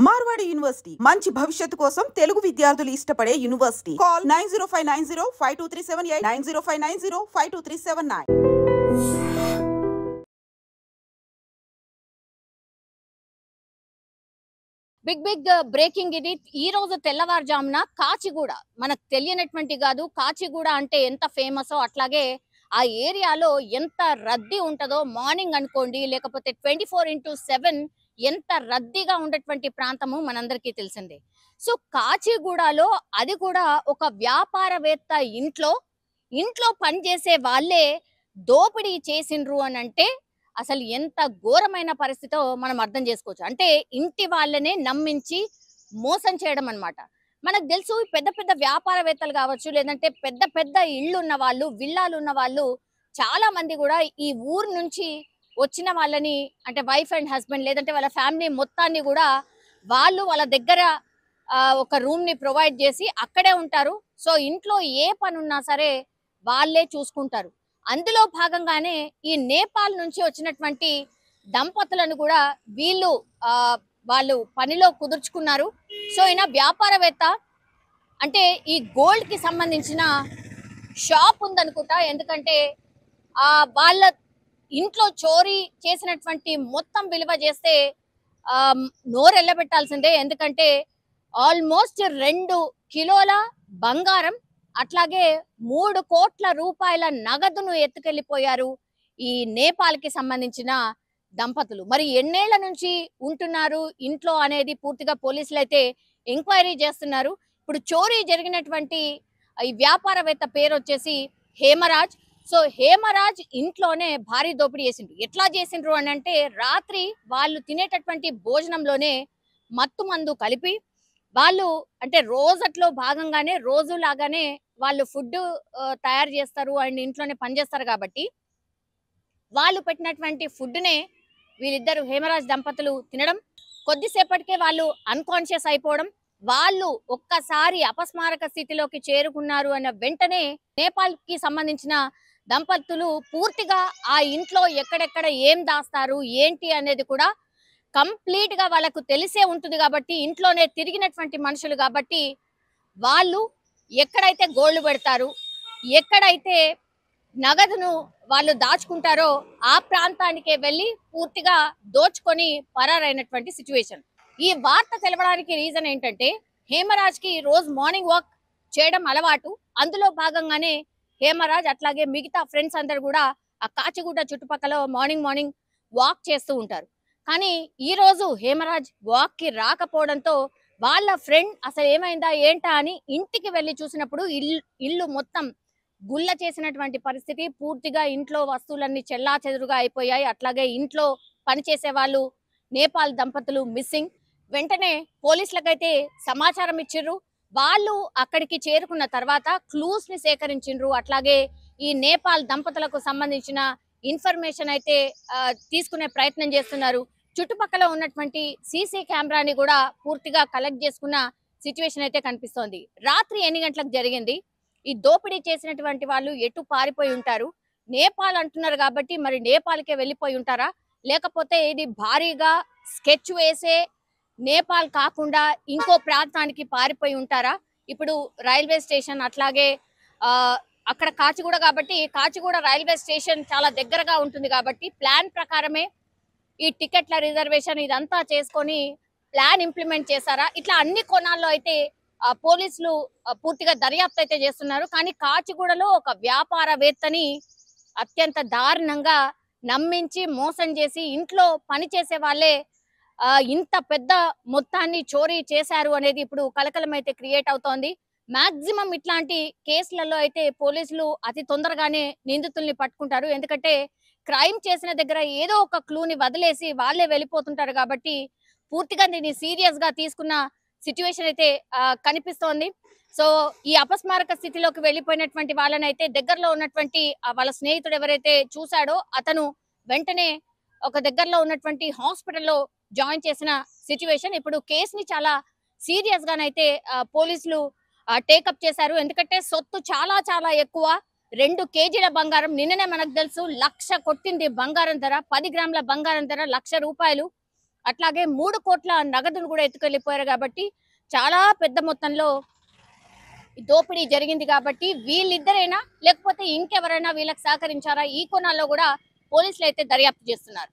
Marwadi university మంచి భవిష్యత్తు కోసం తెలుగు విద్యార్థులు ఇష్టపడే యూనివర్సిటీ. కాల్ 9059052378 9059052379. బిగ్ బ్రేకింగ్ ఇది. ఈ రోజు తెల్లవారుజామున కాచిగూడ, మనకు తెలియనటువంటి కాదు, కాచిగూడ అంటే ఎంత ఫేమసో అట్లాగే ఆ ఏరియాలో ఎంత రద్దీ ఉంటుందో, మార్నింగ్ అనుకోండి లేకపోతే 24/7 ఎంత రద్దీగా ఉండేటువంటి ప్రాంతము మనందరికీ తెలిసిందే. సో కాచిగూడలో అది కూడా ఒక వ్యాపారవేత్త ఇంట్లో పనిచేసే వాళ్ళే దోపిడీ చేసిండ్రు అని అంటే అసలు ఎంత ఘోరమైన పరిస్థితో మనం అర్థం చేసుకోవచ్చు. అంటే ఇంటి వాళ్ళనే నమ్మించి మోసం చేయడం అన్నమాట. మనకు తెలుసు పెద్ద పెద్ద వ్యాపారవేత్తలు కావచ్చు, లేదంటే పెద్ద పెద్ద ఇళ్ళు ఉన్న వాళ్ళు, విల్లాలు ఉన్న వాళ్ళు చాలా మంది కూడా ఈ ఊరు నుంచి వచ్చిన వాళ్ళని, అంటే వైఫ్ అండ్ హస్బెండ్ లేదంటే వాళ్ళ ఫ్యామిలీ మొత్తాన్ని కూడా వాళ్ళ దగ్గర ఒక రూమ్ ని ప్రొవైడ్ చేసి అక్కడే ఉంటారు. సో ఇంట్లో ఏ పని ఉన్నా సరే వాళ్ళే చూసుకుంటారు. అందులో భాగంగానే ఈ నేపాల్ నుంచి వచ్చినటువంటి దంపతులను కూడా వాళ్ళు పనిలో కుదుర్చుకున్నారు. సో ఈయన వ్యాపారవేత్త, అంటే ఈ గోల్డ్ కి సంబంధించిన షాప్ ఉందనుకుంటా. ఎందుకంటే వాళ్ళ ఇంట్లో చోరీ చేసినటువంటి మొత్తం విలువ చేస్తే నోరెళ్ళబెట్టాల్సిందే. ఎందుకంటే ఆల్మోస్ట్ 2 కిలోల బంగారం, అట్లాగే 3 కోట్ల రూపాయల నగదును ఎత్తుకెళ్లిపోయారు ఈ నేపాల్ కి సంబంధించిన దంపతులు. మరి ఎన్నేళ్ల నుంచి ఉంటున్నారు ఇంట్లో అనేది పూర్తిగా పోలీసులు అయితే ఎంక్వైరీ చేస్తున్నారు. ఇప్పుడు చోరీ జరిగినటువంటి ఈ వ్యాపారవేత్త పేరు వచ్చేసి హేమరాజ్. సో హేమరాజ్ ఇంట్లోనే భారీ దోపిడీ చేసిండ్రు. ఎట్లా చేసిండ్రు అని అంటే, రాత్రి వాళ్ళు తినేటటువంటి భోజనంలోనే మత్తు మందు కలిపి వాళ్ళు, అంటే రోజట్లో భాగంగానే రోజులాగానే వాళ్ళు ఫుడ్ తయారు చేస్తారు అండ్ ఇంట్లోనే పనిచేస్తారు కాబట్టి వాళ్ళు పెట్టినటువంటి ఫుడ్నే వీళ్ళిద్దరు హేమరాజ్ దంపతులు తినడం, కొద్దిసేపటికే వాళ్ళు అన్కాన్షియస్ అయిపోవడం, వాళ్ళు ఒక్కసారి అపస్మారక స్థితిలోకి చేరుకున్నారు అన్న వెంటనే నేపాల్ కి సంబంధించిన దంపతులు పూర్తిగా ఆ ఇంట్లో ఎక్కడెక్కడ ఏం దాస్తారు ఏంటి అనేది కూడా కంప్లీట్ గా వాళ్ళకు తెలిసే ఉంటుంది. కాబట్టి ఇంట్లోనే తిరిగినటువంటి మనుషులు కాబట్టి వాళ్ళు ఎక్కడైతే గోల్డ్ పెడతారు, ఎక్కడైతే నగదును వాళ్ళు దాచుకుంటారో ఆ ప్రాంతానికే వెళ్ళి పూర్తిగా దోచుకొని పరారైనటువంటి సిచ్యువేషన్. ఈ వార్త తెలవడానికి రీజన్ ఏంటంటే, హేమరాజ్ కి రోజు మార్నింగ్ వాక్ చేయడం అలవాటు. అందులో భాగంగానే హేమరాజ్ అట్లాగే మిగతా ఫ్రెండ్స్ అందరు కూడా ఆ కాచిగూడ చుట్టుపక్కల మార్నింగ్ వాక్ చేస్తూ ఉంటారు. కానీ ఈ రోజు హేమరాజ్ వాక్ కి రాకపోవడంతో వాళ్ళ ఫ్రెండ్ అసలు ఏమైందా ఏంటా అని ఇంటికి వెళ్ళి చూసినప్పుడు ఇల్లు మొత్తం గుల్ల చేసినటువంటి పరిస్థితి. పూర్తిగా ఇంట్లో వస్తువులన్నీ చెల్లాచెదురుగా అయిపోయాయి. అట్లాగే ఇంట్లో పనిచేసే వాళ్ళు నేపాల్ దంపతులు మిస్సింగ్. వెంటనే పోలీసులకైతే సమాచారం ఇచ్చిర్రు. వాళ్ళు అక్కడికి చేరుకున్న తర్వాత క్లూస్ ని సేకరించిండ్రు. అట్లాగే ఈ నేపాల్ దంపతులకు సంబంధించిన ఇన్ఫర్మేషన్ అయితే తీసుకునే ప్రయత్నం చేస్తున్నారు. చుట్టుపక్కల ఉన్నటువంటి సీసీ కెమెరాని కూడా పూర్తిగా కలెక్ట్ చేసుకున్న సిచ్యువేషన్ అయితే కనిపిస్తోంది. రాత్రి 8 గంటలకు జరిగింది. ఈ దోపిడీ చేసినటువంటి వాళ్ళు ఎటు పారిపోయి ఉంటారు? నేపాల్ అంటున్నారు కాబట్టి మరి నేపాల్కే వెళ్ళిపోయి ఉంటారా, లేకపోతే ఇది భారీగా స్కెచ్ వేసే నేపాల్ కాకుండా ఇంకో ప్రాంతానికి పారిపోయి ఉంటారా? ఇప్పుడు రైల్వే స్టేషన్ అట్లాగే అక్కడ కాచిగూడ కాబట్టి కాచిగూడ రైల్వే స్టేషన్ చాలా దగ్గరగా ఉంటుంది కాబట్టి ప్లాన్ ప్రకారమే ఈ టికెట్ల రిజర్వేషన్ ఇదంతా చేసుకొని ప్లాన్ ఇంప్లిమెంట్ చేశారా? ఇట్లా అన్ని కోణాల్లో అయితే పోలీసులు పూర్తిగా దర్యాప్తు అయితే చేస్తున్నారు. కానీ కాచిగూడలో ఒక వ్యాపారవేత్తని అత్యంత దారుణంగా నమ్మించి మోసం చేసి ఇంట్లో పనిచేసే వాళ్ళే ఇంత పెద్ద మొత్తాన్ని చోరీ చేశారు అనేది ఇప్పుడు కలకలం అయితే క్రియేట్ అవుతోంది. మాక్సిమం ఇట్లాంటి కేసులలో అయితే పోలీసులు అతి తొందరగానే నిందితుల్ని పట్టుకుంటారు. ఎందుకంటే క్రైమ్ చేసిన దగ్గర ఏదో ఒక క్లూని వదిలేసి వాళ్ళే వెళ్ళిపోతుంటారు కాబట్టి పూర్తిగా దీన్ని సీరియస్ గా తీసుకున్న సిచ్యువేషన్ అయితే కనిపిస్తోంది. సో ఈ అపస్మారక స్థితిలోకి వెళ్ళిపోయినటువంటి వాళ్ళని అయితే దగ్గరలో ఉన్నటువంటి వాళ్ళ స్నేహితుడు ఎవరైతే చూశాడో అతను వెంటనే ఒక దగ్గరలో ఉన్నటువంటి హాస్పిటల్లో జాయిన్ చేసిన సిచ్యువేషన్. ఇప్పుడు కేసుని చాలా సీరియస్ గానైతే పోలీసులు టేకప్ చేశారు. ఎందుకంటే సొత్తు చాలా చాలా ఎక్కువ. 2 కేజీల బంగారం, నిన్ననే మనకు తెలుసు 1,00,000 కొట్టింది బంగారం ధర. 10 గ్రాముల బంగారం ధర 1,00,000 రూపాయలు. అట్లాగే 3 కోట్ల నగదును కూడా ఎత్తుకెళ్లిపోయారు. కాబట్టి చాలా పెద్ద మొత్తంలో దోపిడీ జరిగింది. కాబట్టి వీళ్ళిద్దరైనా లేకపోతే ఇంకెవరైనా వీళ్ళకి సహకరించారా, ఈ కోణాల్లో కూడా పోలీసులు అయితే దర్యాప్తు చేస్తున్నారు.